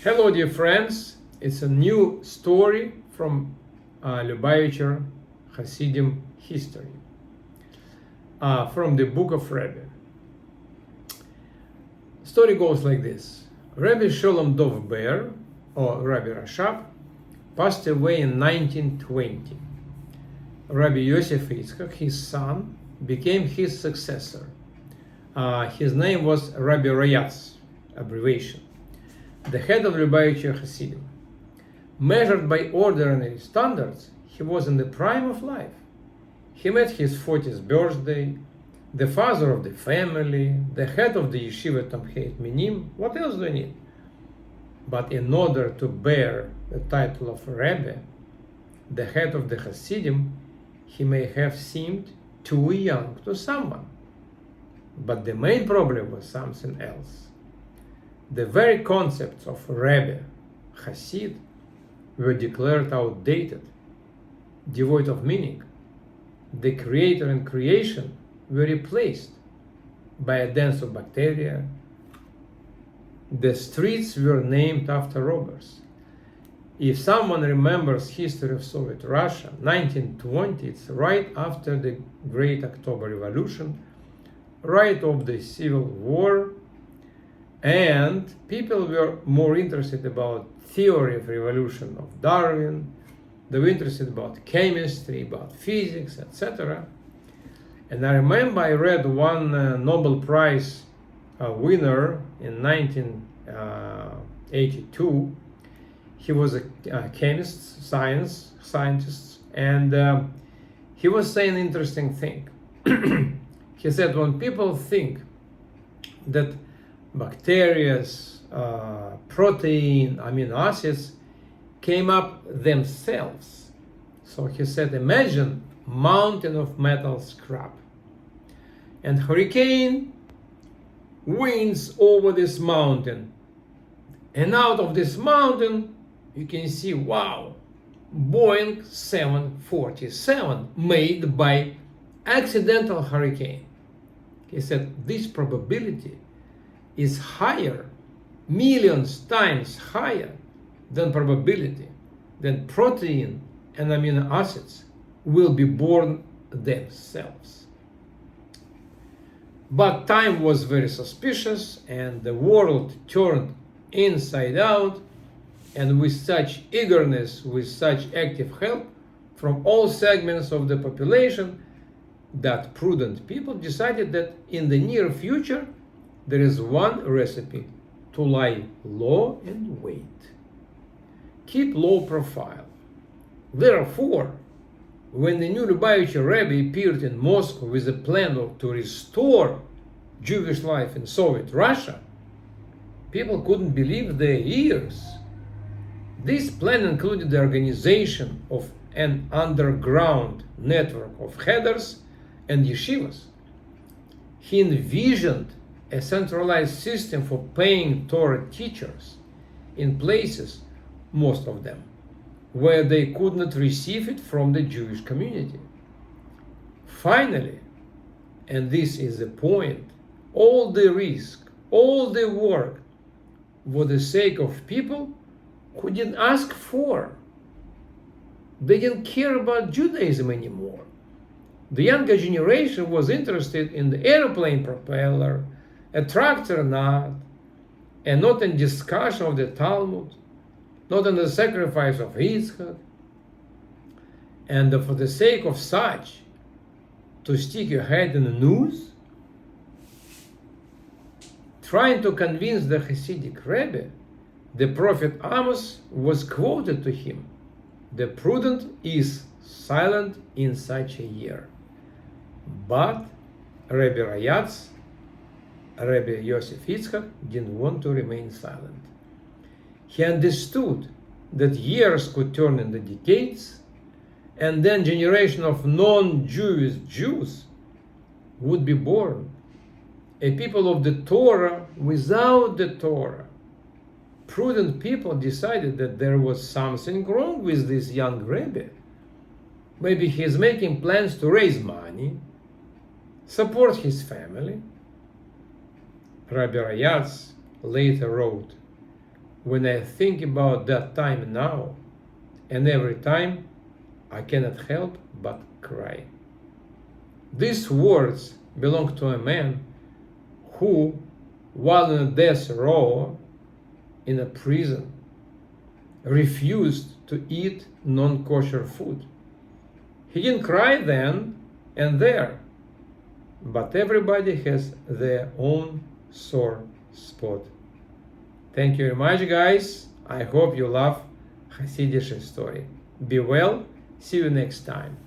Hello, dear friends. It's a new story from Lubavicher Hasidim history from the book of Rebbe. Story goes like this. Rebbe Sholem Dov Ber, or Rabbi Rashab, passed away in 1920. Rabbi Yosef Yitzchak, his son, became his successor. His name was Rabbi Rayatz, abbreviation, the head of Lubavicher Hasidim. Measured by ordinary standards, he was in the prime of life. He met his 40th birthday, the father of the family, the head of the yeshiva Tamchet Minim. What else do you need? But in order to bear the title of Rebbe, the head of the Hasidim, he may have seemed too young to someone. But the main problem was something else. The very concepts of Rebbe, Hasid, were declared outdated, devoid of meaning. The creator and creation were replaced by a dance of bacteria. The streets were named after robbers. If someone remembers history of Soviet Russia, 1920, it's right after the Great October Revolution, right of the Civil War, and people were more interested about theory of revolution of Darwin. They were interested about chemistry, about physics, etc. And I remember I read one Nobel Prize winner in 1982. He was a chemist, scientist, and he was saying an interesting thing. He said, when people think that bacteria, protein, amino acids came up themselves. So he said, imagine mountain of metal scrap and hurricane winds over this mountain. And out of this mountain, you can see, wow, Boeing 747 made by accidental hurricane. He said, this probability is higher, millions times higher than probability that protein and amino acids will be born themselves. But time was very suspicious and the world turned inside out, and with such eagerness, with such active help from all segments of the population, that prudent people decided that in the near future there is one recipe: to lie low and wait. Keep low profile. Therefore, when the new Lubavicher Rebbe appeared in Moscow with a plan to restore Jewish life in Soviet Russia, people couldn't believe their ears. This plan included the organization of an underground network of headers and yeshivas. He envisioned a centralized system for paying Torah teachers in places, most of them, where they could not receive it from the Jewish community. Finally, and this is the point, all the risk, all the work, for the sake of people who didn't ask for. They didn't care about Judaism anymore. The younger generation was interested in the airplane propeller, a tractor nut, and not in discussion of the Talmud, not in the sacrifice of Yitzchak. And for the sake of such, to stick your head in the news, trying to convince the Hasidic Rebbe, the prophet Amos was quoted to him, "The prudent is silent in such a year." But Rebbe Rayatz, Rebbe Yosef Yitzchak, didn't want to remain silent. He understood that years could turn into decades, and then generation of non-Jewish Jews would be born, a people of the Torah without the Torah. Prudent people decided that there was something wrong with this young Rebbe. Maybe he is making plans to raise money, support his family. Rabbi Rayatz later wrote, when I think about that time now, and every time, I cannot help but cry. These words belong to a man who, while in a death row in a prison, refused to eat non-kosher food. He didn't cry then and there, but everybody has their own sore spot. Thank you very much, guys. I hope you love Hasidic story. Be well. See you next time.